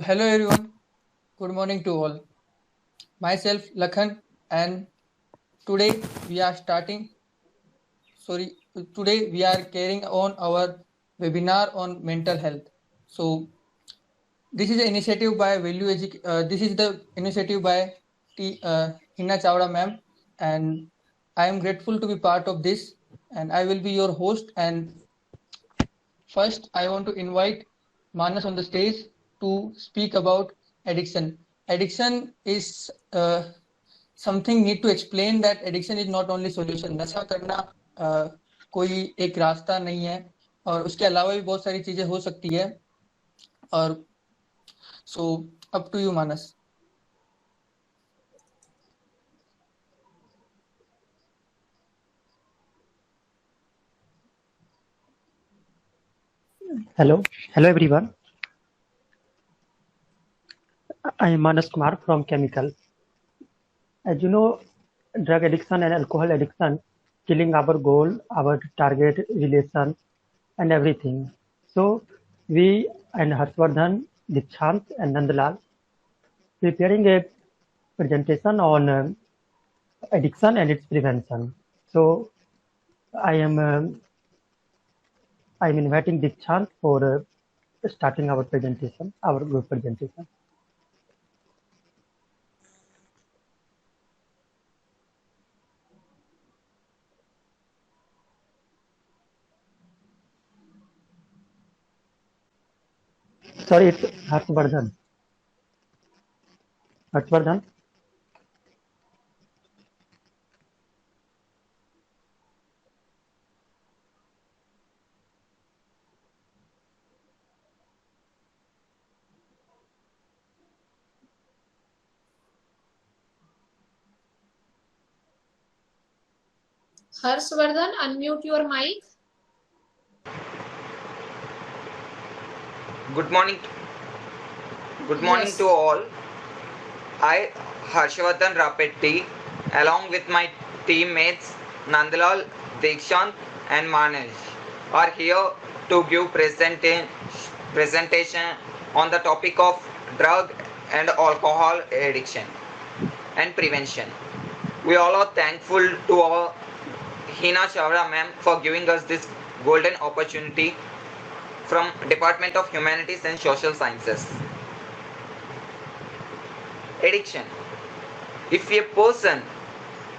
Hello everyone, good morning to all. Myself Lakhan and today we are starting sorry today we are carrying on our webinar on mental health. So this is an initiative by this is the initiative by Hina Chawda ma'am, and I am grateful to be part of this, and I will be your host. And first I want to invite Manas on the stage to speak about addiction. Addiction is something need to explain that addiction is not only solution. नशा करना कोई एक रास्ता नहीं है, और उसके अलावा भी बहुत सारी चीजें हो सकती है. और so up to you Manas. Hello everyone. I am Manas Kumar from Chemical. As you know, drug addiction and alcohol addiction killing our goal, our target, relation, and everything. So we and Harshvardhan, Dikshant, and Nandlal preparing a presentation on addiction and its prevention. So I am I am inviting Dikshant for starting our presentation, our group presentation. Sorry, it's Harshvardhan. Harshvardhan. Harshvardhan, unmute your mic. Good morning. Good morning Yes. to all. I, Harshvardhan Rapetti, along with my teammates Nandlal, Dikshant, and Manesh, are here to give presentation on the topic of drug and alcohol addiction and prevention. We all are thankful to our Hina Chawda ma'am for giving us this golden opportunity from Department of Humanities and Social Sciences. Addiction. If a person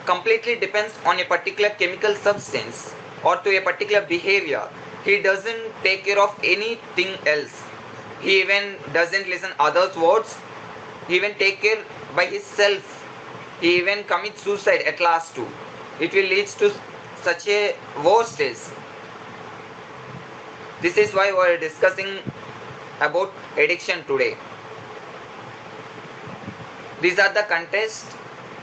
completely depends on a particular chemical substance or to a particular behavior, he doesn't take care of anything else. He even doesn't listen others' words. He even take care by himself. He even commits suicide at last too. It will lead to such a worst stage. This is why we are discussing about addiction today. These are the contests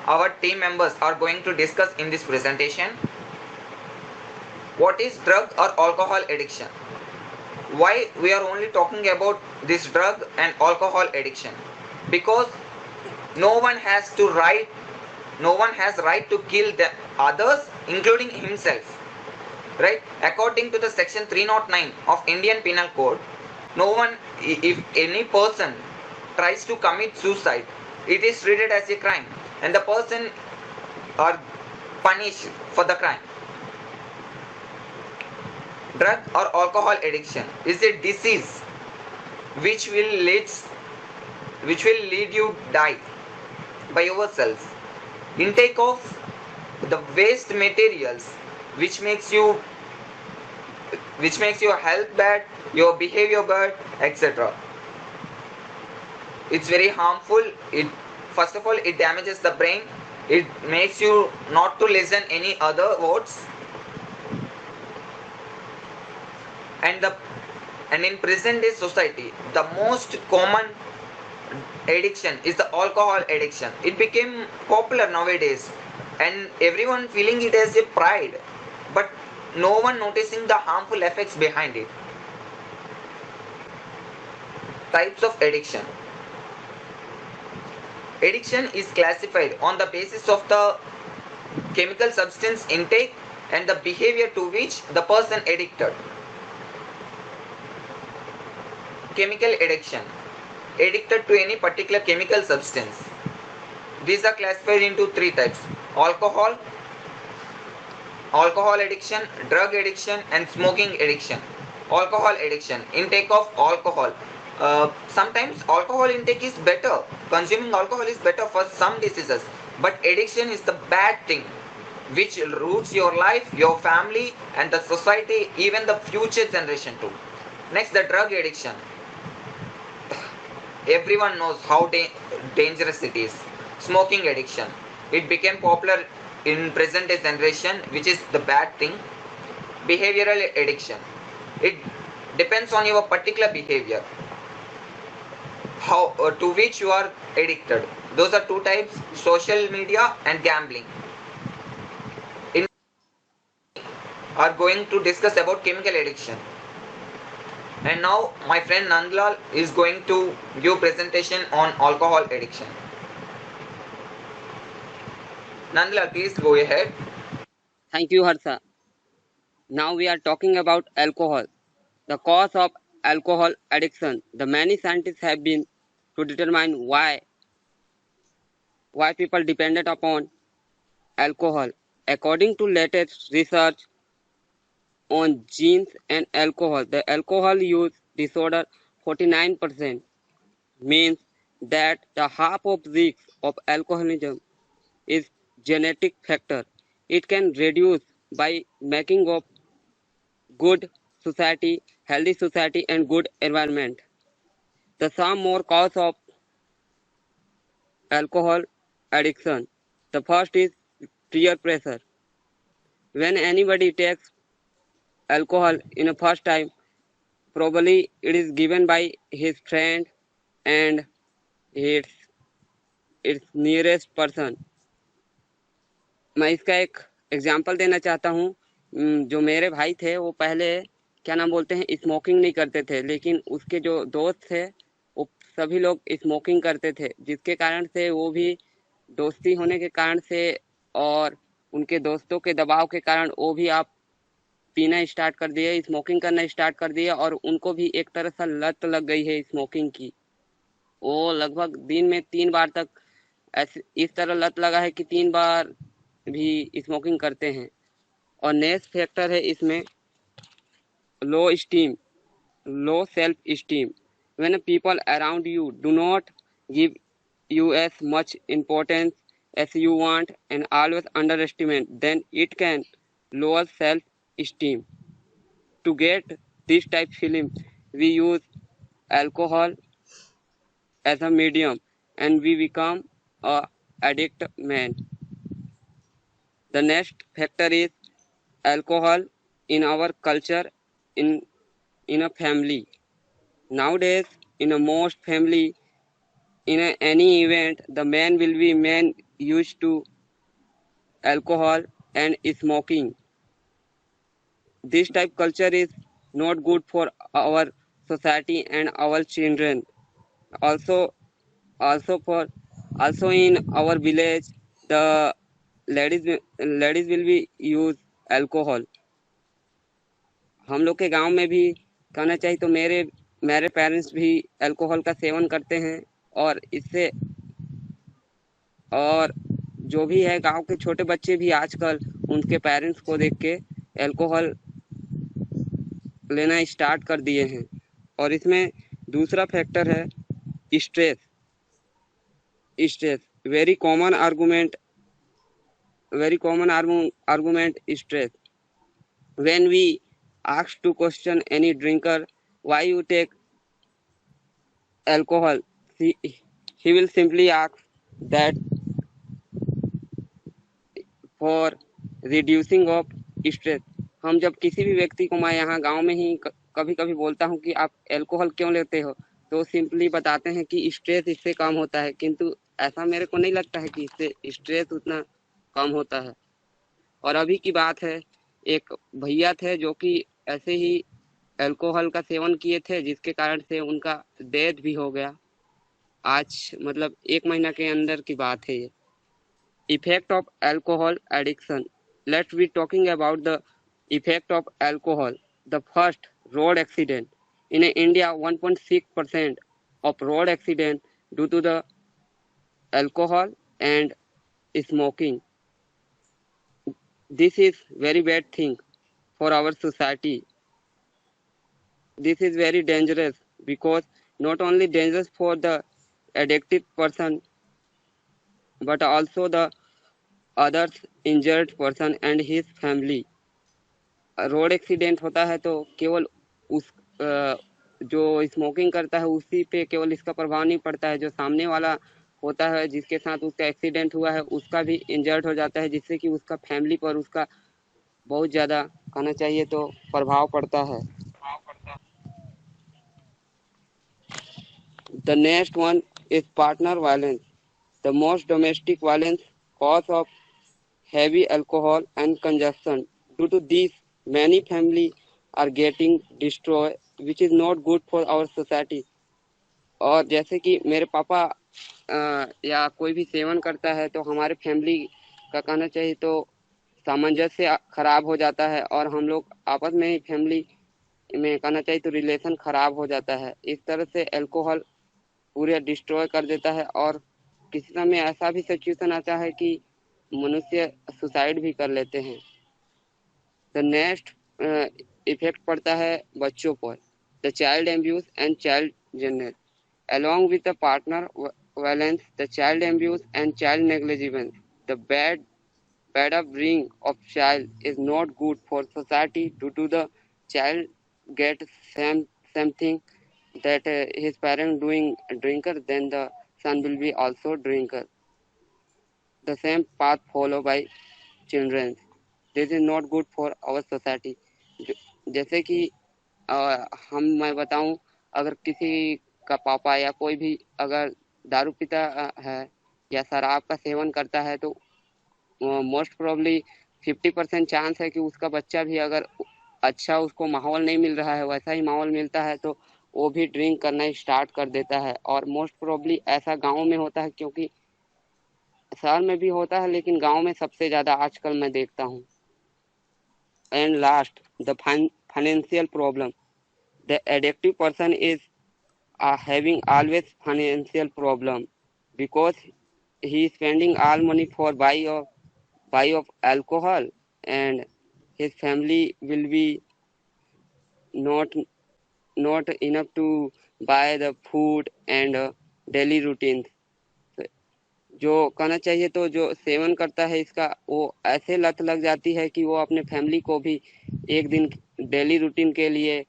our team members are going to discuss in this presentation. What is drug or alcohol addiction? Why we are only talking about this drug and alcohol addiction? Because no one has right to kill the others, including himself. Right? According to the section 309 of Indian Penal Code, no one, if any person tries to commit suicide, it is treated as a crime and the person are punished for the crime. Drug or alcohol addiction is a disease which will lead you die by yourself. Intake of the waste materials which makes your health bad, your behavior bad, etc. It's very harmful. First of all, it damages the brain. It makes you not to listen any other words. And in present day society, the most common addiction is the alcohol addiction. It became popular nowadays, and everyone feeling it as a pride, but no one noticing the harmful effects behind it. Types of addiction. Addiction is classified on the basis of the chemical substance intake and the behavior to which the person addicted. Chemical addiction. addicted to any particular chemical substance. These are classified into three types: alcohol, alcohol addiction, drug addiction, and smoking addiction. Alcohol addiction, intake of alcohol. Sometimes alcohol intake is better, consuming alcohol is better for some diseases, but addiction is the bad thing which roots your life, your family, and the society, even the future generation too. Next, the drug addiction. Everyone knows how dangerous it is. Smoking addiction. It became popular in present day generation, which is the bad thing. Behavioral addiction. It depends on your particular behavior, how to which you are addicted. Those are two types: social media and gambling. In are going to discuss about chemical addiction. And now my friend Nandlal is going to give presentation on alcohol addiction. Nandlal, please go ahead. Thank you, Harsha. Now we are talking about alcohol. The cause of alcohol addiction. The many scientists have been to determine why people depended upon alcohol. According to latest research on genes and alcohol, the alcohol use disorder 49% means that the half of risk of alcoholism is genetic factor. It can reduce by making of good society, healthy society, and good environment. The some more cause of alcohol addiction. The first is peer pressure. When anybody takes alcohol in a first time, probably it is given by his friend and its nearest person. मैं इसका एक example देना चाहता हूँ। जो मेरे भाई थे वो पहले क्या नाम बोलते हैं स्मोकिंग नहीं करते थे, लेकिन उसके जो दोस्त थे वो सभी लोग स्मोकिंग करते थे, जिसके कारण से वो भी दोस्ती होने के कारण से और उनके दोस्तों के दबाव के कारण वो भी आप पीना स्टार्ट कर दिए, स्मोकिंग करना स्टार्ट कर दिए, और उनको भी एक तरह से लत लग गई है स्मोकिंग की। वो लगभग दिन में 3 बार तक ऐसे इस तरह लत लगा है कि 3 बार भी स्मोकिंग करते हैं। और नेक्स्ट फैक्टर है इसमें low esteem, low self esteem. When people around you do not give you as much importance as you want and always underestimate, then it can lower self-esteem. To get this type feeling, we use alcohol as a medium and we become a addict man. The next factor is alcohol in our culture in a family. Nowadays, in a most family, in any event, the man will be man used to alcohol and smoking. This type culture is not good for our society and our children. Also in our village, the ladies will be use alcohol. हम लोग के गांव में भी कहना चाहिए तो मेरे पेरेंट्स भी अल्कोहल का सेवन करते हैं, और इससे और जो भी है गांव के छोटे बच्चे भी आजकल उनके पेरेंट्स को देख के अल्कोहल लेना स्टार्ट कर दिए हैं। और इसमें दूसरा फैक्टर है stress. Very common argument stress. When we ask to question any drinker why you take alcohol, he will simply ask that for reducing of stress. हम जब किसी भी व्यक्ति को मैं यहाँ गांव में ही कभी कभी बोलता हूँ कि आप अल्कोहल क्यों लेते हो, तो सिंपली बताते हैं कि स्ट्रेस इससे कम होता है, किंतु ऐसा मेरे को नहीं लगता है कि इससे स्ट्रेस उतना कम होता है। और अभी की बात है, एक भैया थे जो कि ऐसे ही अल्कोहल का सेवन किए थे, जिसके कारण से उनका डेथ भी हो गया। आज मतलब 1 महीना के अंदर की बात है ये। Effect of alcohol addiction. Let's be talking about the effect of alcohol. The first, road accident. In India, 1.6% of road accident due to the alcohol and smoking. This is very bad thing for our society. This is very dangerous because not only dangerous for the addicted person but also the others injured person and his family. Road accident होता है तो केवल उस जो smoking करता है उसी पे केवल इसका प्रभाव नहीं पड़ता है, जो सामने वाला होता है जिसके साथ उसका एक्सीडेंट हुआ है उसका भी इंजर्ड हो जाता है, जिससे कि उसका फैमिली पर उसका बहुत ज़्यादा कहना चाहिए तो प्रभाव पड़ता है. The next one is partner violence. The most domestic violence cause of heavy alcohol and consumption. Due to this, many families are getting destroyed, which is not good for our society. और जैसे कि मेरे पापा या कोई भी seven करता है तो हमारे फैमिली का कहना चाहिए तो सामंजस्य खराब हो जाता है और हम लोग आपस में ही फैमिली में कहना चाहिए तो रिलेशन खराब हो जाता है. इस तरह से अल्कोहल पूरे डिस्ट्रॉय कर देता है और किसी समय ऐसा भी सिचुएशन आता है कि मनुष्य सुसाइड भी कर लेते हैं. द नेक्स्ट इफेक्ट पड़ता है बच्चों पर. The child abuse and child gender along with the partner violence, the child abuse and child negligence. The bad upbringing of child is not good for society due to the child get something that his parent doing drinker, then the son will be also drinker. The same path followed by children. This is not good for our society. जैसे कि मैं बताऊं, अगर किसी का पापा या कोई भी अगर दारू पीता है या शराब का सेवन करता है तो मोस्ट प्रोबेबली 50% चांस है कि उसका बच्चा भी अगर अच्छा उसको माहौल नहीं मिल रहा है वैसा ही माहौल मिलता है तो वो भी ड्रिंक करना स्टार्ट कर देता है. और मोस्ट प्रोबेबली ऐसा गांव में होता है, क्योंकि शहर में भी होता है लेकिन गांव में सबसे ज़्यादा आजकल मैं देखता हूँ. And last, the financial problem. The addictive person is having always financial problem because he is spending all money for buy of alcohol and his family will be not enough to buy the food and daily routines. जो कहना चाहिए तो जो seven करता है इसका वो ऐसे लत लग जाती है कि वो अपने फैमिली को भी एक दिन डेली रूटीन के लिए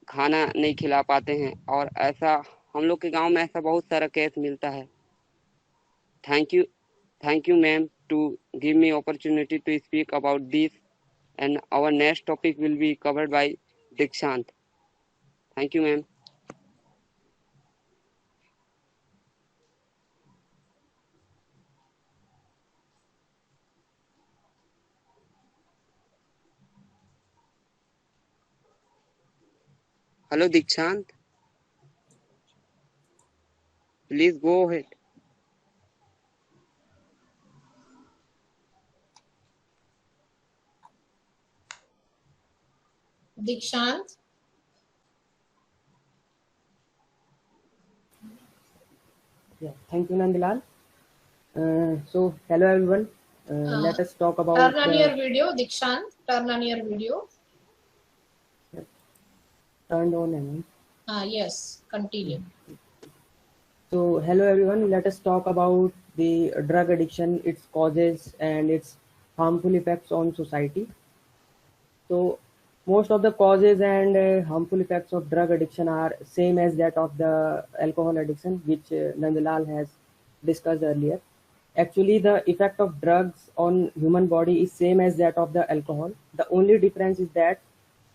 खाना नहीं खिला पाते हैं. और ऐसा हम लोग के गांव में ऐसा बहुत सारा केस मिलता है. Thank you ma'am to give me opportunity to speak about this and our next topic will be covered by Dikshant. Thank you ma'am. Hello Dikshant, please go ahead. Dikshant. Yeah, thank you, Nandilal. So, hello everyone. Let us talk about. Turn on your video, Dikshant. Turn on your video. Turned on, Aman. Yes, continue. So, hello everyone. Let us talk about the drug addiction, its causes, and its harmful effects on society. So, most of the causes and harmful effects of drug addiction are same as that of the alcohol addiction, which Nandalal has discussed earlier. Actually, the effect of drugs on human body is same as that of the alcohol. The only difference is that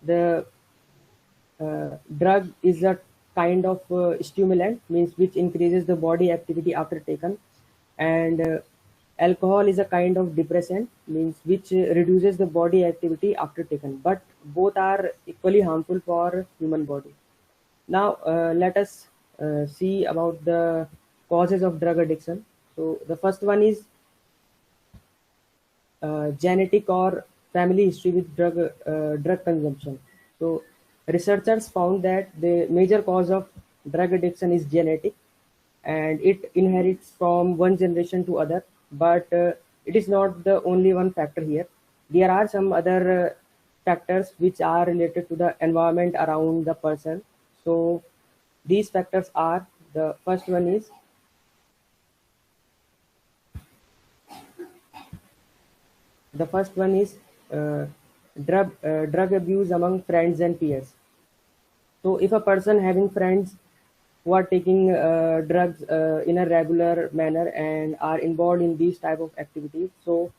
the drug is a kind of stimulant, means which increases the body activity after taken, and alcohol is a kind of depressant, means which reduces the body activity after taken, but both are equally harmful for human body. Now let us see about the causes of drug addiction. So the first one is genetic or family history with drug consumption. So researchers found that the major cause of drug addiction is genetic and it inherits from one generation to other, but it is not the only one factor here. There are some other factors which are related to the environment around the person. So these factors are, the first one is uh, drug abuse among friends and peers. So if a person having friends who are taking drugs in a regular manner and are involved in these type of activities, so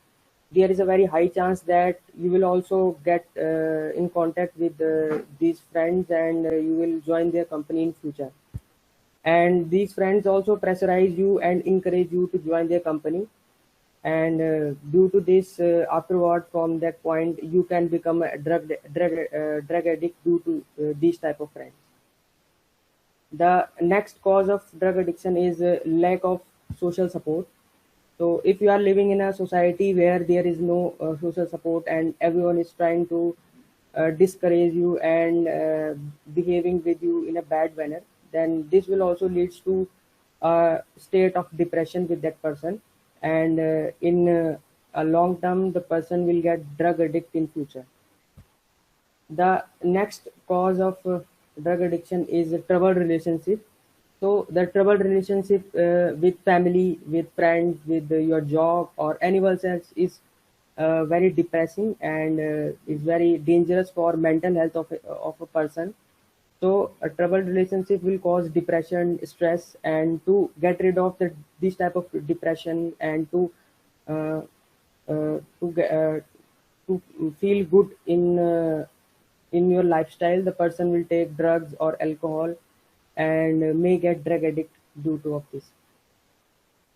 there is a very high chance that you will also get in contact with these friends and you will join their company in future. And these friends also pressurize you and encourage you to join their company, and due to this afterward from that point you can become a drug addict due to these type of friends. The next cause of drug addiction is lack of social support. So if you are living in a society where there is no social support and everyone is trying to discourage you and behaving with you in a bad manner, then this will also leads to a state of depression with that person, and in a long term the person will get drug addict in future. The next cause of drug addiction is a troubled relationship. So the troubled relationship with family, with friends, with your job or anyone else is very depressing and is very dangerous for mental health of a person. So a troubled relationship will cause depression, stress, and to get rid of this type of depression and uh, to feel good in your lifestyle, the person will take drugs or alcohol and may get drug addict due to of this.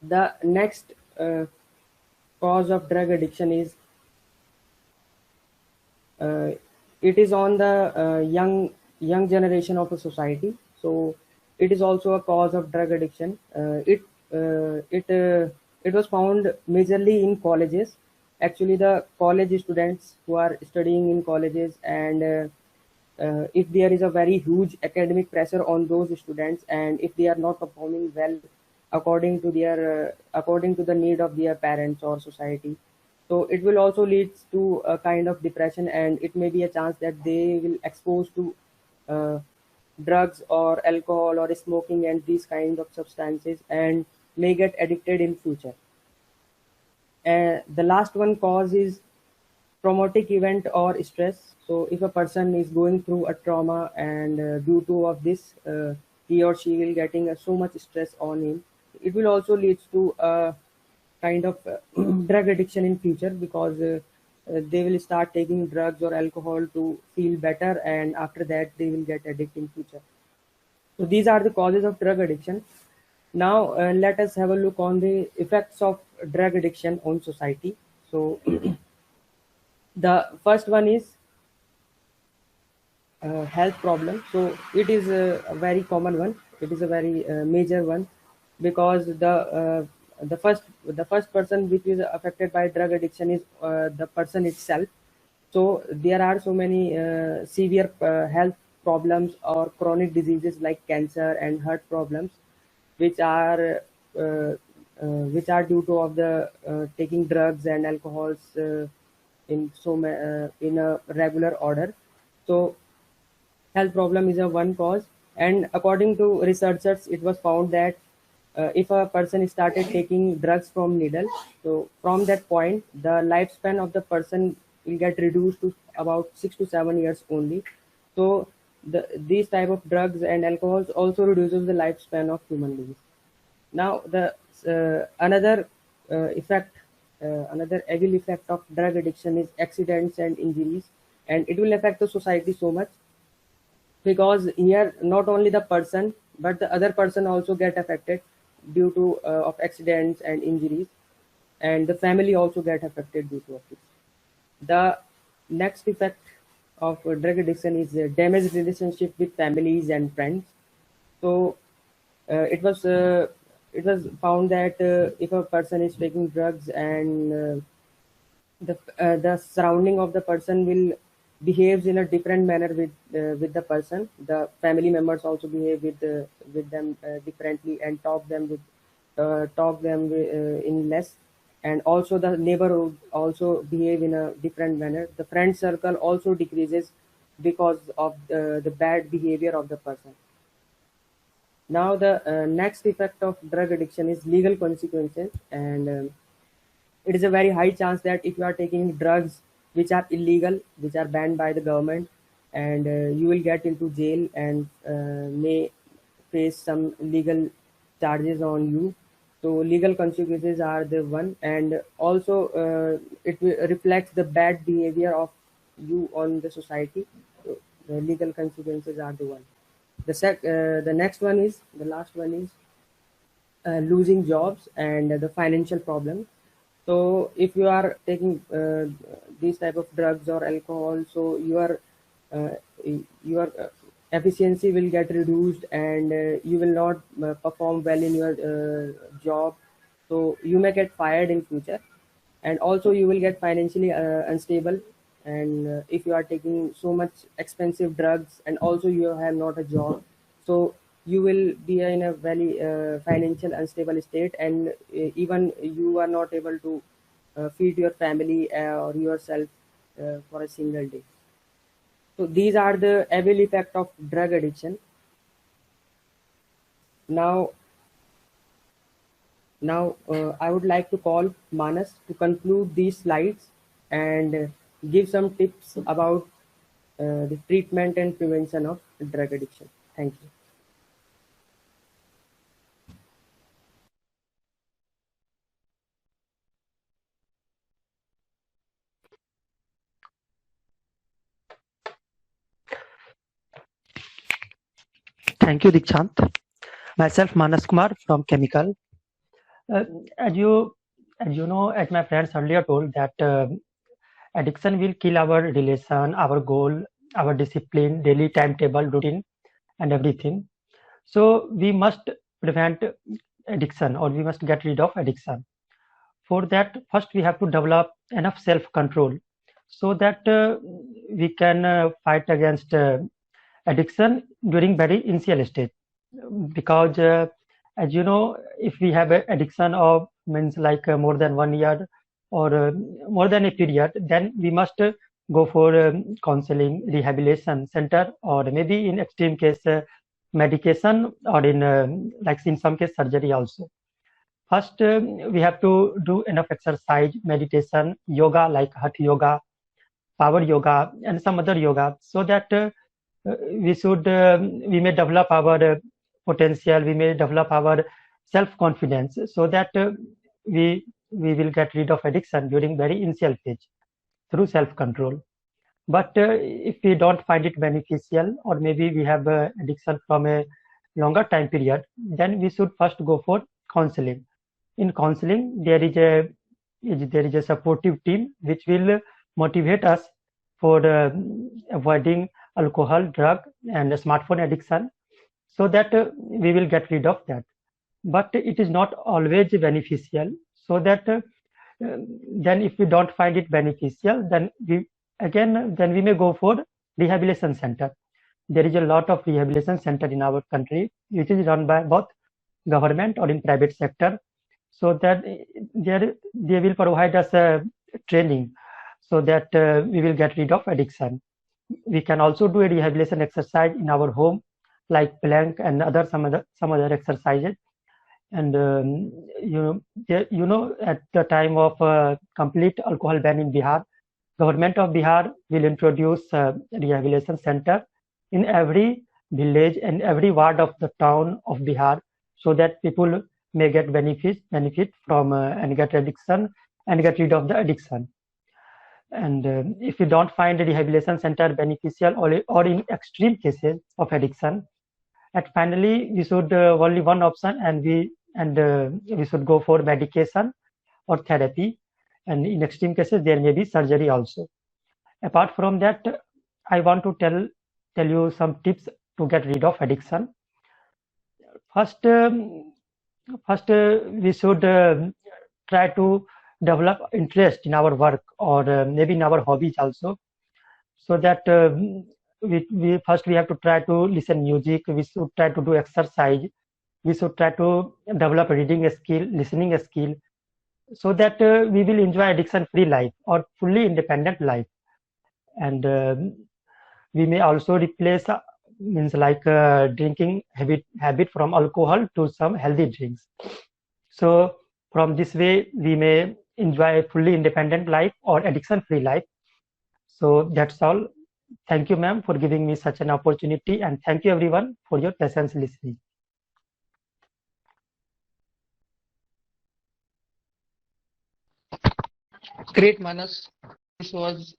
The next cause of drug addiction is uh, it is on the young generation of a society. So it is also a cause of drug addiction. It was found majorly in colleges. Actually, the college students who are studying in colleges, and if there is a very huge academic pressure on those students, and if they are not performing well according to the need of their parents or society, so it will also lead to a kind of depression, and it may be a chance that they will expose to uh, drugs or alcohol or smoking and these kind of substances and may get addicted in future. The last one cause is traumatic event or stress. So if a person is going through a trauma and due to of this he or she will getting so much stress on him, it will also lead to a kind of drug addiction in future, because they will start taking drugs or alcohol to feel better, and after that they will get addicted in future. So these are the causes of drug addiction. Now let us have a look on the effects of drug addiction on society. So the first one is health problem. So it is a very common one. It is a very major one, because the first person which is affected by drug addiction is the person itself. So there are so many severe health problems or chronic diseases like cancer and heart problems, which are uh, due to of the taking drugs and alcohols in a regular order. So health problem is a one cause, and according to researchers it was found that if a person started taking drugs from needle, so from that point the lifespan of the person will get reduced to about 6 to 7 years only. So these type of drugs and alcohols also reduces the lifespan of human beings. Now the another effect, another evil effect of drug addiction is accidents and injuries, and it will affect the society so much, because here not only the person but the other person also get affected due to of accidents and injuries, and the family also get affected due to it. The next effect of drug addiction is damaged relationship with families and friends. So uh, it was uh, it was found that if a person is taking drugs and the surrounding of the person will behaves in a different manner with the person. The family members also behave with them differently, and talk them in less. And also the neighborhood also behave in a different manner. The friend circle also decreases because of the bad behavior of the person. Now the next effect of drug addiction is legal consequences, and it is a very high chance that if you are taking drugs which are illegal, which are banned by the government, and you will get into jail and may face some legal charges on you. So legal consequences are the one, and also reflects the bad behavior of you on the society. So the legal consequences are the one. The next one is the last one is losing jobs and the financial problem. So if you are taking these type of drugs or alcohol, so uh, your efficiency will get reduced, and you will not perform well in your job. So you may get fired in future, and also you will get financially unstable. And if you are taking so much expensive drugs and also you have not a job, so you will be in a very financial unstable state, and even you are not able to feed your family or yourself for a single day. So these are the evil effect of drug addiction. Now I would like to call Manas to conclude these slides and give some tips about the treatment and prevention of drug addiction. Thank you. Thank you, Dikshant. Myself, Manas Kumar from Chemical. Uh, as you know, as my friends earlier told, that addiction will kill our relation, our goal, our discipline, daily timetable, routine, and everything. So we must prevent addiction, or we must get rid of addiction. For that, first we have to develop enough self-control so that we can fight against addiction during very initial stage. Because as you know, if we have a addiction of means like more than 1 year or more than a period, then we must go for counseling, rehabilitation center, or maybe in extreme case medication, or in like in some case surgery also. First, we have to do enough exercise, meditation, yoga like hatha yoga, power yoga, and some other yoga, so that we may develop our potential, we may develop our self-confidence, so that we will get rid of addiction during very initial phase through self-control. But if we don't find it beneficial, or maybe we have addiction from a longer time period, then we should first go for counseling. In counseling, there is a supportive team which will motivate us for avoiding alcohol, drug, and smartphone addiction, so that we will get rid of that. But it is not always beneficial, so that then if we don't find it beneficial, then we may go for rehabilitation center. There is a lot of rehabilitation center in our country, which is run by both government or in private sector, so that they will provide us training, so that we will get rid of addiction. We can also do a rehabilitation exercise in our home, like plank and some other exercises. And at the time of complete alcohol ban in Bihar, government of Bihar will introduce rehabilitation center in every village and every ward of the town of Bihar, so that people may get benefit from and get addiction and get rid of the addiction. And if we don't find a rehabilitation center beneficial, or in extreme cases of addiction, and finally we should only one option, and we should go for medication or therapy, and in extreme cases there may be surgery also. Apart from that, I want to tell you some tips to get rid of addiction. First, we should try to develop interest in our work, or maybe in our hobbies also. so that we first we have to try to listen music. We should try to do exercise. We should try to develop reading a skill, listening a skill, so that we will enjoy addiction-free life or fully independent life. And we may also replace means like drinking habit from alcohol to some healthy drinks. So from this way, we may enjoy a fully independent life or addiction-free life. So that's all. Thank you, ma'am, for giving me such an opportunity, and thank you everyone for your patience listening. Great, Manas. This was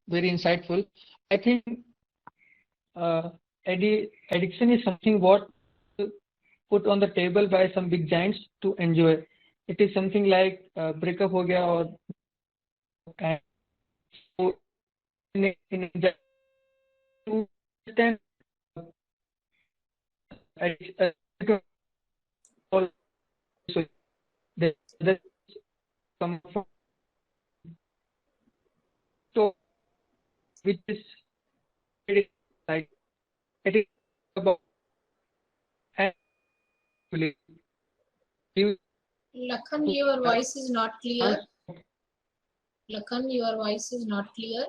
very insightful. I think uh, addiction is something what put on the table by some big giants to enjoy. It is something like breakup ho gaya or and so in to understand addiction, all so the come from so which is it is like it is about actually you Lakhan, your voice is not clear. Lakhan, your voice is not clear.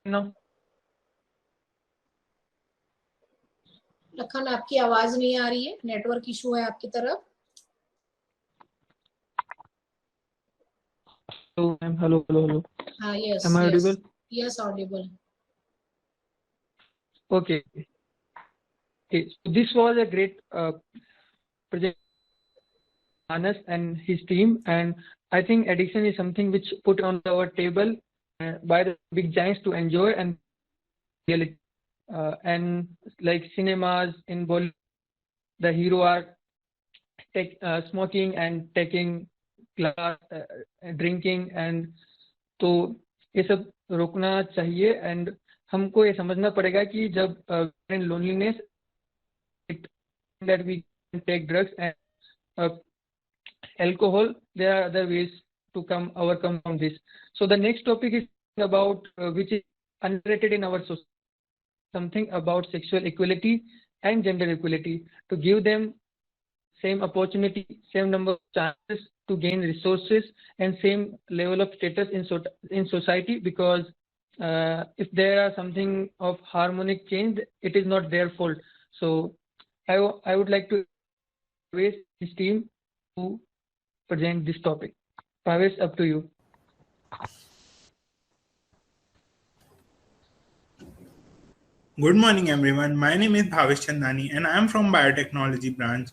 no. Lakhan आपकी आवाज नहीं आ रही है, network issue है आपकी तरफ. Hello, ma'am. Hello. हाँ, yes, Am I yes, audible? yes, audible. Okay. Okay. So this was a great project, Manas and his team, and I think addiction is something which put on our table by the big giants to enjoy and reality. And like cinemas in Bollywood, the hero are smoking and taking glass, drinking, and तो ये सब रोकना चाहिए. And हमको ये समझना पड़ेगा कि जब in loneliness that we can take drugs and alcohol, there are other ways to overcome from this. So the next topic is about which is underrated in our society, something about sexual equality and gender equality, to give them same opportunity, same number of chances to gain resources, and same level of status in society. Because if there are something of harmonic change, it is not their fault. So I would like to raise this team to present this topic. Pavesh, up to you. Good morning, everyone. My name is Bhavesh Chandani, and I am from Biotechnology branch.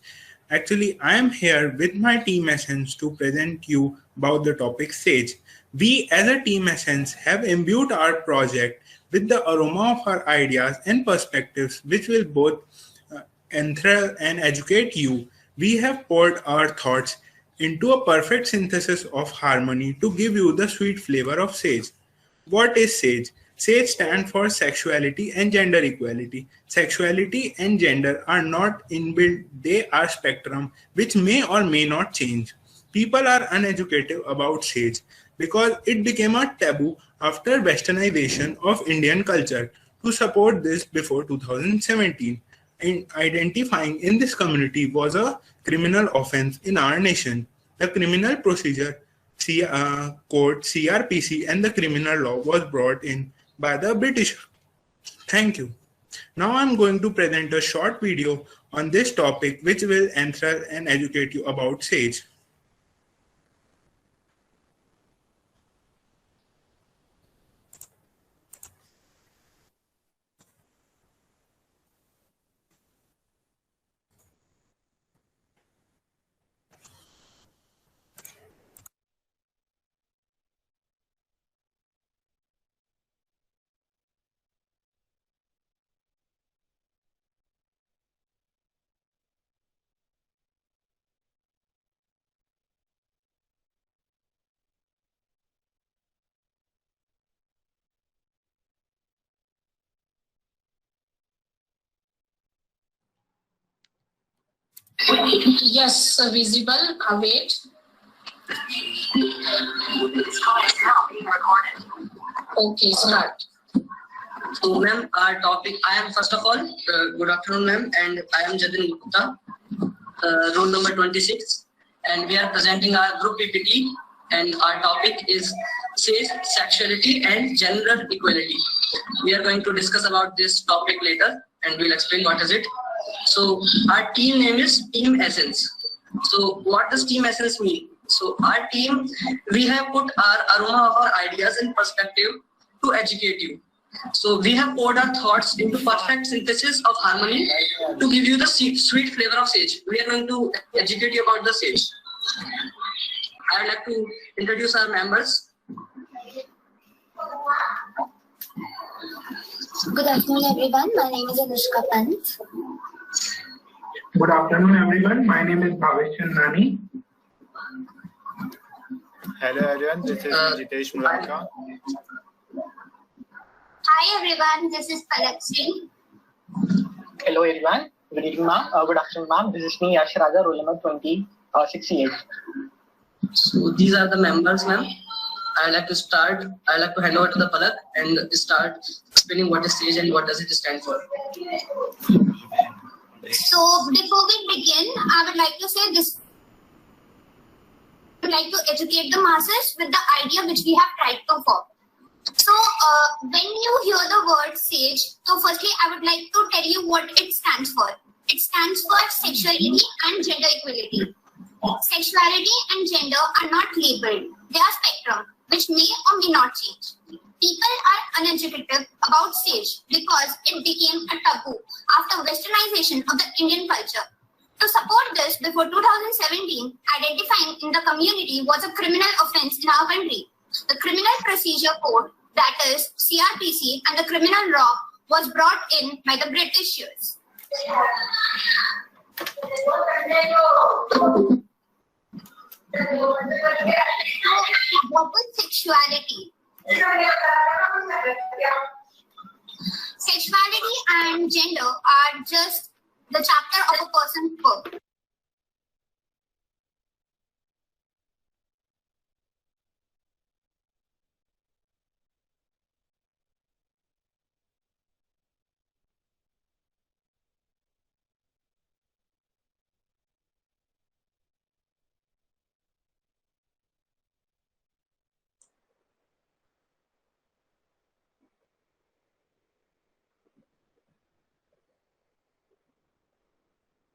Actually, I am here with my team Essence to present you about the topic SAGE. We, as a team Essence, have imbued our project with the aroma of our ideas and perspectives, which will both enthrall and educate you. We have poured our thoughts into a perfect synthesis of harmony to give you the sweet flavor of SAGE. What is SAGE? SAGE stands for Sexuality and Gender Equality. Sexuality and gender are not inbuilt, they are spectrum which may or may not change. People are uneducated about SAGE because it became a taboo after westernization of Indian culture. To support this before 2017, and identifying in this community was a criminal offense in our nation. The criminal procedure code CRPC and the criminal law was brought in by the British. Thank you. Now I'm going to present a short video on this topic which will enthrall and educate you about SAGE. Yes, visible. Wait. Okay, start. So, ma'am, our topic, I am first of all, good afternoon, ma'am, and I am Jatin Gupta, roll number 26, and we are presenting our group PPT, and our topic is says sexuality and gender equality. We are going to discuss about this topic later, and we'll explain what is it. So, our team name is Team Essence. So, what does Team Essence mean? So, our team, we have put our aroma of our ideas in perspective to educate you. So we have poured our thoughts into perfect synthesis of harmony to give you the sweet flavor of sage. We are going to educate you about the sage. I would like to introduce our members. Good afternoon, everyone. My name is Anushka Pant. Good afternoon, everyone. My name is Bhavesh Chandani. Hello, everyone. This is Jitesh Murarka. Hi, everyone. This is Palak Singh. Hello, everyone. Good evening, ma'am. Good afternoon, ma'am. This is me, Yash Raja, roll number 68. So these are the members, ma'am. I'd like to start. I'd like to hand over to the Palak and start explaining what is SAGE and what does it stand for. So before we begin, I would like to say this. I would like to educate the masses with the idea which we have tried to form. So when you hear the word SAGE, so firstly I would like to tell you what it stands for. It stands for sexuality and gender equality. Sexuality and gender are not labeled. They are spectrum, which may or may not change. People are uneducated about SAGE because it became a taboo after westernization of the Indian culture. To support this, before 2017, identifying in the community was a criminal offense in our country. The Criminal Procedure Code, that is CRPC, and the criminal law was brought in by the Britishers. What is sexuality? Sexuality and gender are just the chapter of a person's book.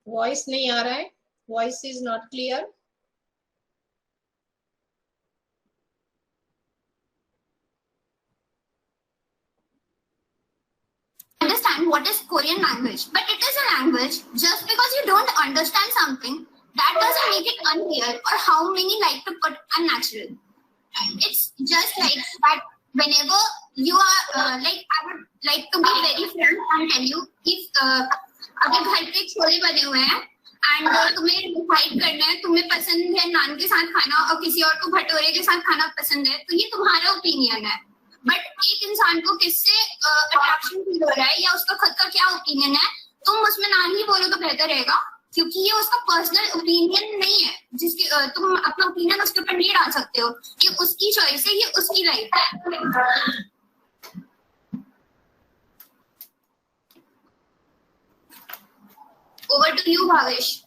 Voice नहीं आ रहा है. Voice is not clear. Understand what is Korean language, but it is a language. Just because you don't understand something, that doesn't make it unreal or how many like to put unnatural. It's just like that whenever you are I would like to be very frank and tell you if अगर घर पे छोले बने हुए हैं and तुम्हें decide करना है तुम्हें पसंद है नान के साथ खाना और किसी और को भटूरे के साथ खाना पसंद है तो ये तुम्हारा ओपिनियन है बट एक इंसान को किससे अट्रैक्शन फील हो रहा है या उसका खुद का क्या ओपिनियन है तुम उसमें नान ही बोलो तो बेहतर रहेगा क्योंकि ये उसका पर्सनल ओपिनियन नहीं है जिसके तुम अपना ओपिनियन उसके ऊपर नहीं डाल सकते हो ये उसकी चॉइस है ये उसकी लाइफ है. Over to you, Bhavesh.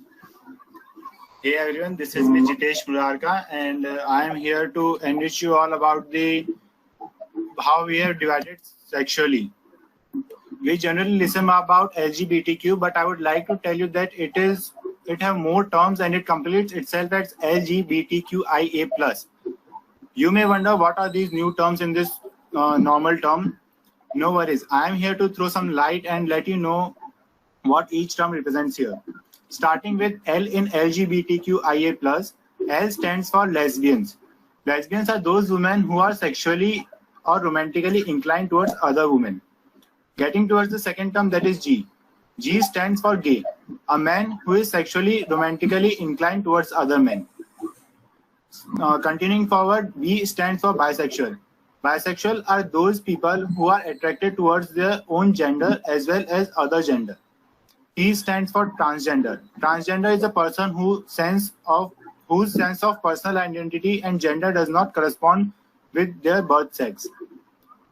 Hey everyone, this is me Jitesh Murarka and I am here to enrich you all about how we are divided sexually. We generally listen about LGBTQ, but I would like to tell you that it have more terms and it completes itself as LGBTQIA+. You may wonder what are these new terms in this normal term. No worries, I am here to throw some light and let you know what each term represents here. Starting with L in LGBTQIA+, L stands for lesbians. Lesbians are those women who are sexually or romantically inclined towards other women. Getting towards the second term, that is G. G stands for gay, a man who is sexually romantically inclined towards other men. Continuing forward, B stands for bisexual. Bisexual are those people who are attracted towards their own gender as well as other gender. T stands for transgender. Transgender is a person whose sense of personal identity and gender does not correspond with their birth sex.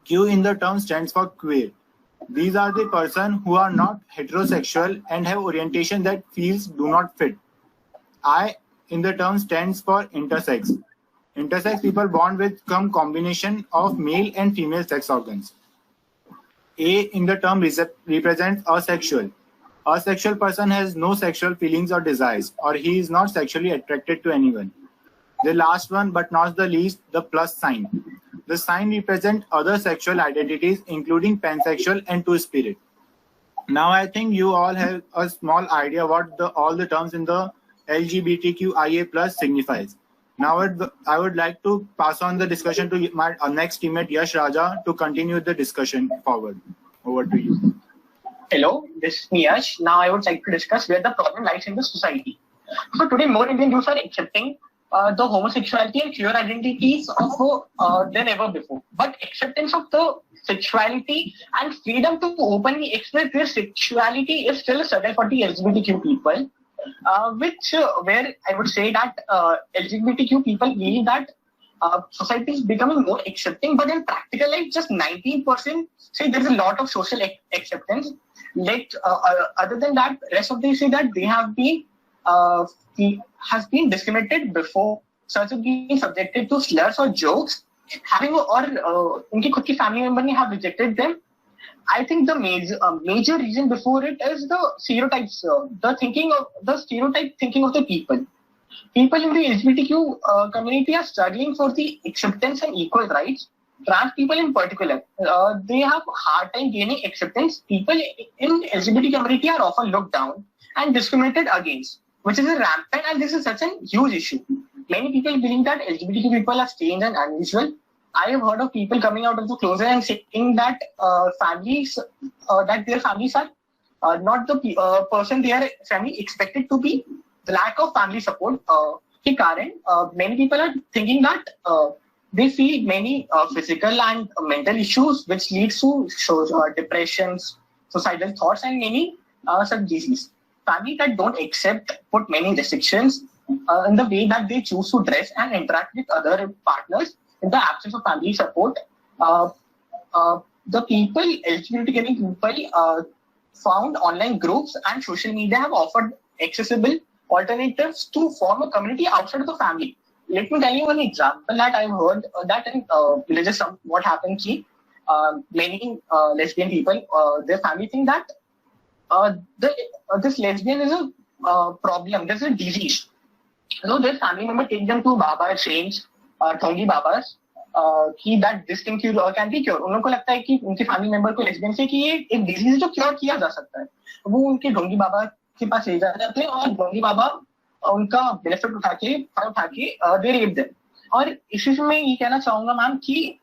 Q in the term stands for queer. These are the person who are not heterosexual and have orientation that feels do not fit. I in the term stands for intersex. Intersex people born with some combination of male and female sex organs. A in the term represents asexual. Asexual person has no sexual feelings or desires, or he is not sexually attracted to anyone. The last one, but not the least, the plus sign. The sign represents other sexual identities, including pansexual and two-spirit. Now, I think you all have a small idea what all the terms in the LGBTQIA+ signifies. Now, I would like to pass on the discussion to my next teammate, Yash Raja, to continue the discussion forward. Over to you. Hello, this is Yash. Now I would like to discuss where the problem lies in the society. So today, more Indian youth are accepting the homosexuality and queer identities than ever before. But acceptance of the sexuality and freedom to openly express their sexuality is still a struggle for the LGBTQ people. Where I would say that LGBTQ people believe that society is becoming more accepting, but in practical life, just 19% say there is a lot of social acceptance. Other than that, rest of them say that they have been discriminated before, such as being subjected to slurs or jokes, unki khud ki family member have rejected them. I think the major reason before it is the stereotypes, the stereotype thinking of the people. People in the LGBTQ community are struggling for the acceptance and equal rights. Trans people in particular, they have a hard time gaining acceptance. People in LGBT community are often looked down and discriminated against, which is a rampant, and this is such a huge issue. Many people believe that LGBTQ people are strange and unusual. I have heard of people coming out of the closet and saying that their families are not the person their family expected to be. The lack of family support ke karan, many people are thinking that they feel many physical and mental issues, which leads to depressions, suicidal thoughts, and many such diseases. Families that don't accept put many restrictions in the way that they choose to dress and interact with other partners. In the absence of family support, the people, LGBT people, found online groups and social media have offered accessible alternatives to form a community outside of the family. Let me tell you one example that I've heard that in villages, what happens is many lesbian people, their family think that this lesbian is a problem, this is a disease. So their family member take them to Baba Chains, Thongi Babas, that this thing can be cured. उनको लगता है कि उनके family member को lesbian से कि ये एक disease है जो cure किया जा सकता है. वो उनके ढोंगी बाबा के पास ले जाते हैं और ढोंगी बाबा उनका बेनिफिट उठा के दे रेप देम. और इसी में ये कहना चाहूंगा मैम कि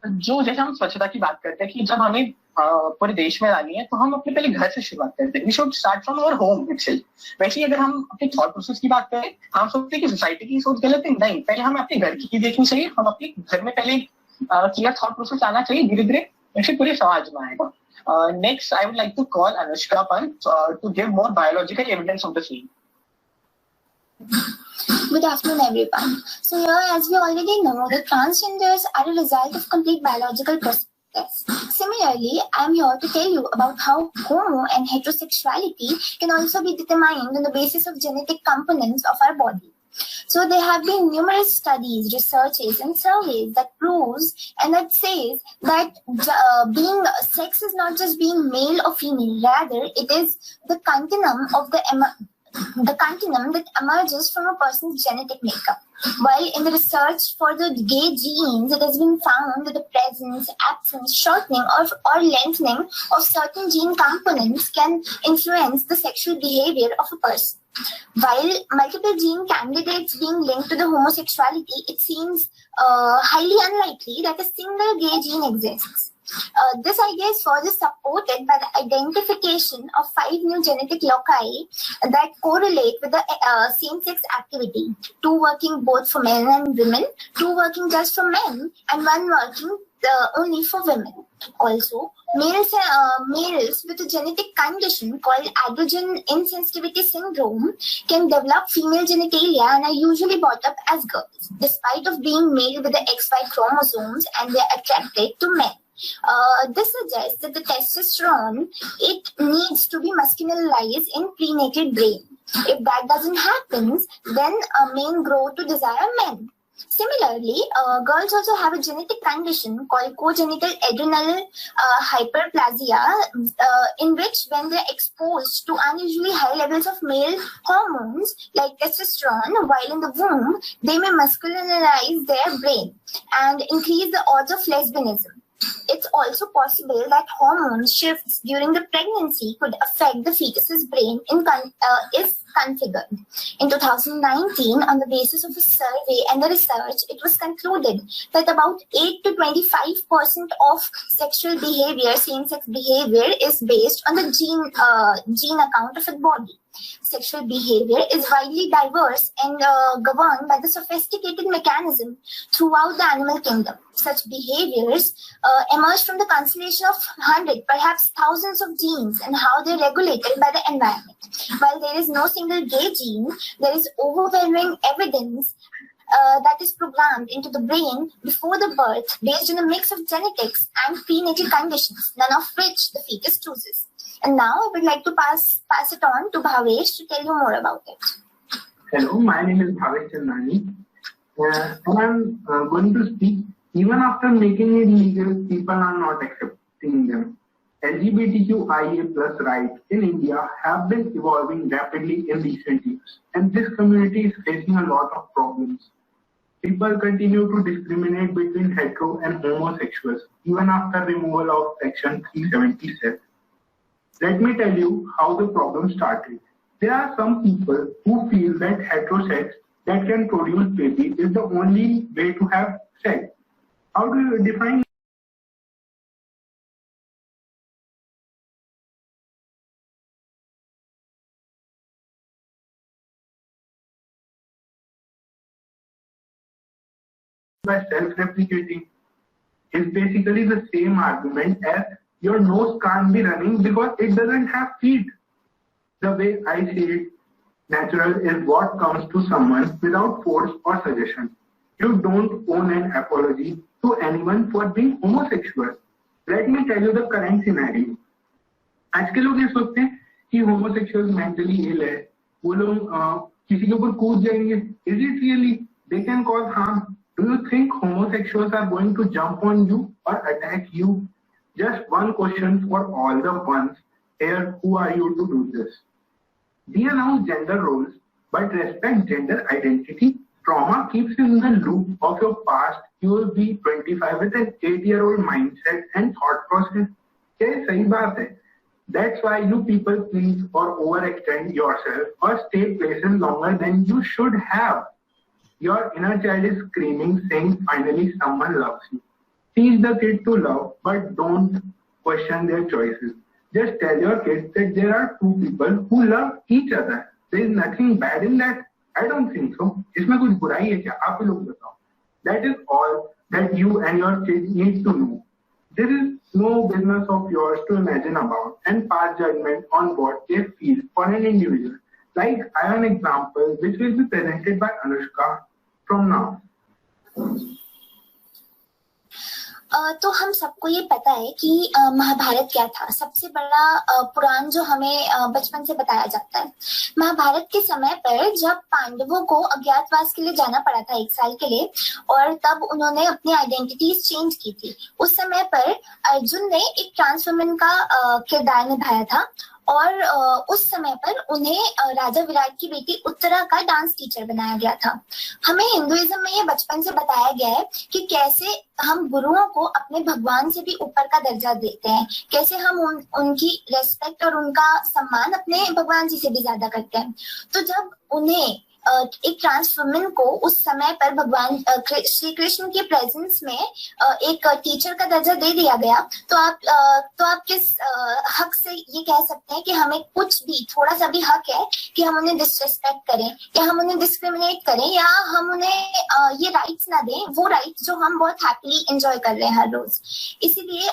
जो जैसे हम स्वच्छता की बात करते हैं कि जब हमें पूरे देश में लानी है तो हम अपने पहले घर से शुरुआत करते हैं. We should start from our home itself. वैसे ही अगर हम अपने थॉट प्रोसेस की बात करें, हम सोचते हैं कि सोसाइटी की सोच गलत है. नहीं, पहले हमें अपने घर की देखनी चाहिए. हम अपने घर में पहले क्लियर थॉट प्रोसेस आना चाहिए. धीरे धीरे वैसे पूरे समाज में आएगा. Next, I would like to call Anushka Pant to give more biological evidence of the same. Good afternoon, everyone. So here, as we already know, the transgenders are a result of complete biological process. Similarly, I am here to tell you about how homo and heterosexuality can also be determined on the basis of genetic components of our body. So there have been numerous studies, researches, and surveys that proves and that says that being sex is not just being male or female. Rather, it is the continuum of the continuum that emerges from a person's genetic makeup. While in the research for the gay genes, it has been found that the presence, absence, shortening, or lengthening of certain gene components can influence the sexual behavior of a person. While multiple gene candidates being linked to the homosexuality, it seems highly unlikely that a single gay gene exists. This idea is further supported by the identification of 5 new genetic loci that correlate with the same-sex activity, 2 working both for men and women, 2 working just for men, and 1 working only for women. Also, males with a genetic condition called androgen insensitivity syndrome can develop female genitalia and are usually brought up as girls, despite of being male with the XY chromosomes, and they are attracted to men. This suggests that the testosterone, it needs to be masculinized in prenatal brain. If that doesn't happen, then men grow to desire men. Similarly, girls also have a genetic condition called congenital adrenal hyperplasia, in which when they're exposed to unusually high levels of male hormones like testosterone while in the womb, they may masculinize their brain and increase the odds of lesbianism. It's also possible that hormone shifts during the pregnancy could affect the fetus's brain if configured. In 2019, on the basis of a survey and the research, it was concluded that about 8 to 25% of sexual behavior, same-sex behavior, is based on the gene account of a body. Sexual behavior is widely diverse and governed by the sophisticated mechanism throughout the animal kingdom. Such behaviors emerge from the constellation of hundreds, perhaps thousands of genes and how they're regulated by the environment. While there is no single gay gene, there is overwhelming evidence that is programmed into the brain before the birth based on a mix of genetics and prenatal conditions, none of which the fetus chooses. And now I would like to pass it on to Bhavesh to tell you more about it. Hello, my name is Bhavesh Chandani. And I'm going to speak. Even after making it legal, people are not accepting them. LGBTQIA+ rights in India have been evolving rapidly in recent years, and this community is facing a lot of problems. People continue to discriminate between hetero and homosexuals even after removal of Section 377. Let me tell you how the problem started. There are some people who feel that heterosex that can produce baby is the only way to have sex. How do you define by self-replicating? Is basically the same argument as your nose can't be running because it doesn't have feet. The way I see it, natural is what comes to someone without force or suggestion. You don't owe an apology to anyone for being homosexual. Let me tell you the current scenario. आज के लोग ये सोचते हैं कि homosexuals mentally ill है, वो लोग किसी के ऊपर कूद जाएंगे. Is it really? They can cause harm. Do you think homosexuals are going to jump on you or attack you? Just one question for all the ones here, who are you to do this? De-announce gender roles, but respect gender identity. Trauma keeps you in the loop of your past. You will be 25 with an 8-year-old mindset and thought process. ये सही बात है. That's why you people please or overextend yourself or stay places longer than you should have. Your inner child is screaming, saying, finally someone loves you. Teach the kid to love, but don't question their choices. Just tell your kids that there are two people who love each other. There is nothing bad in that. I don't think so. इसमें कुछ बुराई है क्या? आप ही लोग बताओ. That is all that you and your kids need to know. There is no business of yours to imagine about and pass judgment on what they feel for an individual. Like I have an example which will be presented by Anushka from now. तो हम सबको ये पता है कि महाभारत क्या था. सबसे बड़ा पुराण जो हमें बचपन से बताया जाता है. महाभारत के समय पर जब पांडवों को अज्ञातवास के लिए जाना पड़ा था 1 साल के लिए, और तब उन्होंने अपनी आइडेंटिटीज चेंज की थी. उस समय पर अर्जुन ने एक ट्रांस वुमेन का किरदार निभाया था, और उस समय पर उन्हें राजा विराट की बेटी उत्तरा का डांस टीचर बनाया गया था. हमें हिंदुइज्म में ये बचपन से बताया गया है कि कैसे हम गुरुओं को अपने भगवान से भी ऊपर का दर्जा देते हैं, कैसे हम उनकी रेस्पेक्ट और उनका सम्मान अपने भगवान जी से भी ज्यादा करते हैं. तो जब उन्हें एक ट्रांस वुमेन को उस समय पर भगवान श्री कृष्ण के प्रेजेंस में एक टीचर का दर्जा दे दिया गया, तो आप किस हक से ये कह सकते हैं कि हमें कुछ भी थोड़ा सा भी हक है कि हम उन्हें डिसरिस्पेक्ट करें या हम उन्हें डिस्क्रिमिनेट करें या हम उन्हें ये राइट्स ना दें, वो राइट्स जो हम बहुत हैप्पीली एंजॉय कर रहे हैं हर रोज। इसीलिए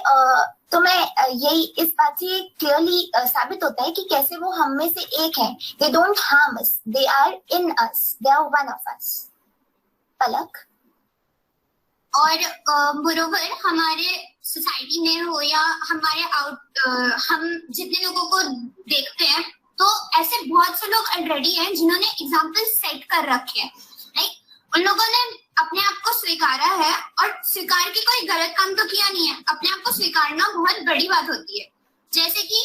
तो मैं यही इस बात से क्लियरली साबित होता है कि कैसे वो हम में से एक है। They don't harm us, they are in us, they are one of us. Palak. और बरोबर हमारे सोसाइटी में हो या हमारे हम जितने लोगों को देखते हैं तो ऐसे बहुत से लोग ऑलरेडी हैं जिन्होंने एग्जाम्पल सेट कर रखे हैं। लाइक उन लोगों ने अपने आप को स्वीकारा है और स्वीकार के कोई गलत काम तो किया नहीं है। अपने आप को स्वीकारना बहुत बड़ी बात होती है। जैसे कि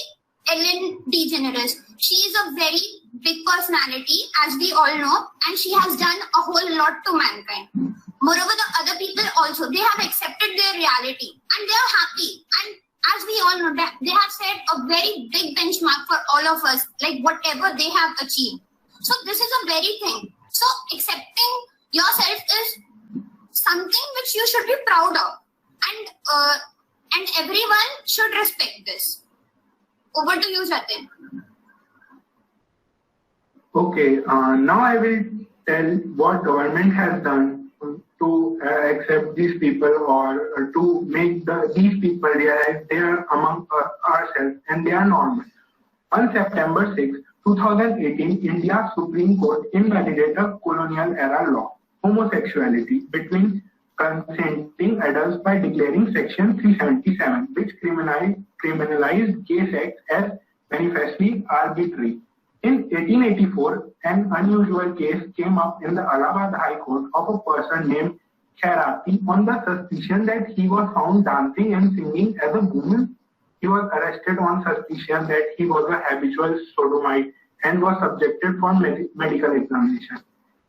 Ellen DeGeneres, she is a very big personality as we all know, and she has done a whole lot to mankind. Moreover, the other people also, they have accepted their reality and they are happy. And as we all know, that they have set a very big benchmark for all of us, like whatever they have achieved. So this is a very thing. So accepting yourself is something which you should be proud of, and everyone should respect this. Over to you, Jatin. Okay, now I will tell what government has done to accept these people or to make these people realize they are among ourselves and they are normal. On September 6, 2018, India's Supreme Court invalidated a colonial era law, homosexuality between consenting adults by declaring Section 377, which criminalized gay sex as manifestly arbitrary. In 1884, an unusual case came up in the Allahabad High Court of a person named Khairati on the suspicion that he was found dancing and singing as a woman. He was arrested on suspicion that he was a habitual sodomite and was subjected for medical examination.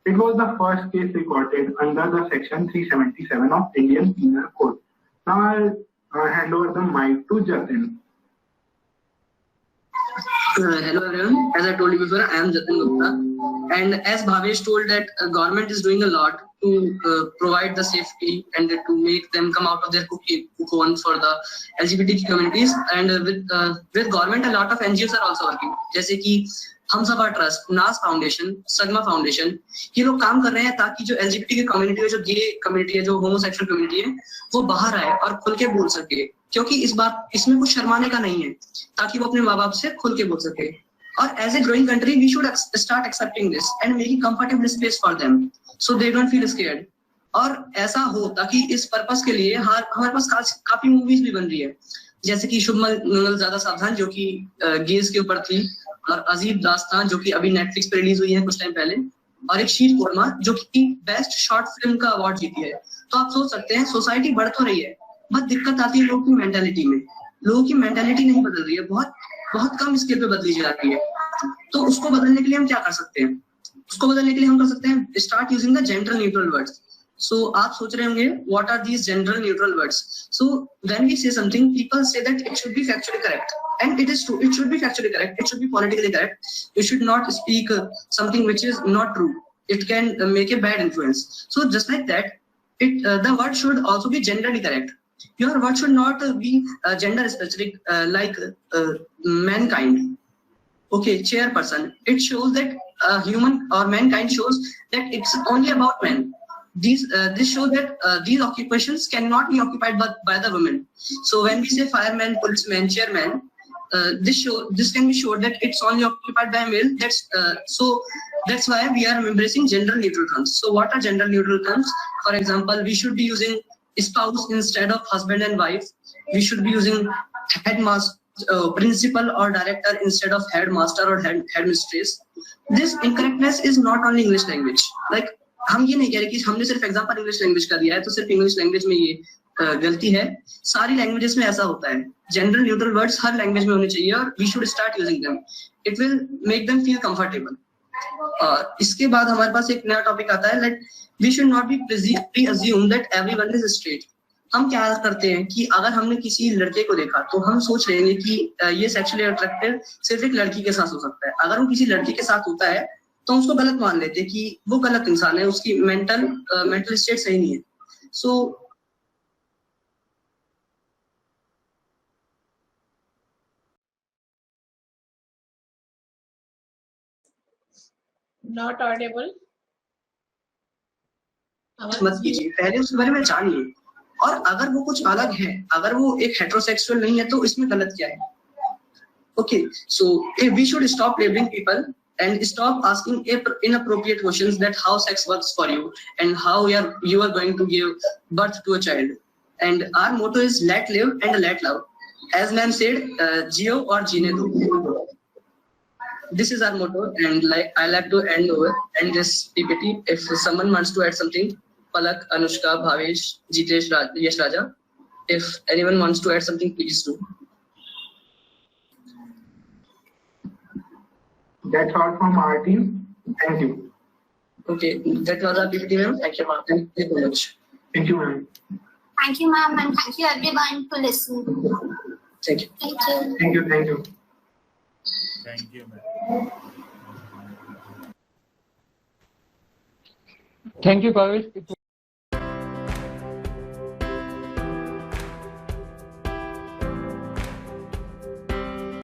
It was the first case recorded under the Section 377 of Indian Penal Code. Now I'll hand over the mic to Jatin. Hello everyone, as I told you before, I am Jatin Gupta, and as Bhavesh told that government is doing a lot to provide the safety and to make them come out of their cocoon for the LGBT communities, and with government a lot of NGOs are also working, जैसे कि Humsafar trust, नास foundation, सगमा foundation, ये लोग काम कर रहे हैं ताकि जो LGBT की कम्युनिटी है, जो गे कम्युनिटी है, जो होमोसेक्सुअल कम्युनिटी है, वो बाहर आए और खुल के बोल सके, क्योंकि इसमें कुछ शर्माने का नहीं है, ताकि वो अपने माँ बाप से खुल के बोल सके। और as a growing country we should start accepting this and making comfortable space for them so they don't feel scared. और ऐसा हो ताकि इस पर्पस के लिए हमारे पास काफी मूवीज भी बन रही है, जैसे कि शुभ मंगल ज्यादा सावधान जो कि गेज के ऊपर थी, और अजीब दास्तान जो कि अभी नेटफ्लिक्स पे रिलीज हुई है कुछ टाइम पहले, और एक शीर कोरमा जो कि बेस्ट शॉर्ट फिल्म का अवार्ड जीती है। तो आप सोच सकते हैं सोसाइटी बढ़ तो रही है, बस दिक्कत आती है लोगों की मेंटालिटी में। लोगों की मेंटालिटी नहीं बदल रही है, बहुत कम स्केल पे बदली जा रही है। तो उसको बदलने के लिए हम क्या कर सकते हैं? उसको बदलने के लिए हम कर सकते हैं start using the gender neutral words. So आप सोच रहे होंगे what are these gender neutral words? So when we say something, people say that it should be factually correct, and it is true. It should be factually correct. It should be politically correct. You should not speak something which is not true. It can make a bad influence. So just like that, the word should also be generally correct. Your word should not be gender specific, like mankind. Okay, chairperson. It shows that human or mankind shows that it's only about men. This shows that these occupations cannot be occupied by the women. So when we say fireman, policeman, chairman, this can be shown that it's only occupied by male. That's why we are embracing gender neutral terms. So what are gender neutral terms? For example, we should be using spouse instead of husband and wife. We should be using headmaster, principal or director instead of headmaster or headmistress. This incorrectness is not only English language. Like हम ये नहीं कह रहे कि हमने सिर्फ example English language का दिया है तो सिर्फ इंग्लिश लैंग्वेज में ये गलती है। सारी लैंग्वेजेस में ऐसा होता है। जेंडर न्यूट्रल वर्ड्स हर लैंग्वेज में होने चाहिए और we should start using them. It will make them feel comfortable. और इसके बाद हमारे पास एक नया टॉपिक आता है, like we should not be preassume that everyone is straight. हम क्या करते हैं कि अगर हमने किसी लड़के को देखा तो हम सोच लेंगे कि ये सेक्सुअली अट्रैक्टेड सिर्फ एक लड़की के साथ हो सकता है। अगर वो किसी लड़की के साथ होता है तो हम उसको गलत मान लेते हैं कि वो गलत इंसान है, उसकी मेंटल स्टेट सही नहीं है. सो Not audible. मत कीजिए, पहले उसके बारे में जानिए. और अगर वो कुछ अलग है, अगर वो एक हेटेरोसेक्सुअल नहीं है, तो इसमें गलत क्या है? Okay, so we should stop labeling people and stop asking inappropriate questions that how sex works for you and how you are going to give birth to a child. And our motto is let live and let love. As ma'am said, Geo or Gene do. This is our motto, and I like to end this PPT. If someone wants to add something, Palak, Anushka, Bhavesh, Jitesh, Yash Raja, if anyone wants to add something, please do. That's all from our team. Thank you. Okay, that was our PPT, ma'am. Thank you, ma'am. Thank you so much. Thank you, ma'am. Thank you, ma'am, and thank you everyone to listen. Thank you. Thank you. Thank you. Thank you. Thank you, ma'am. Thank you, Pavel.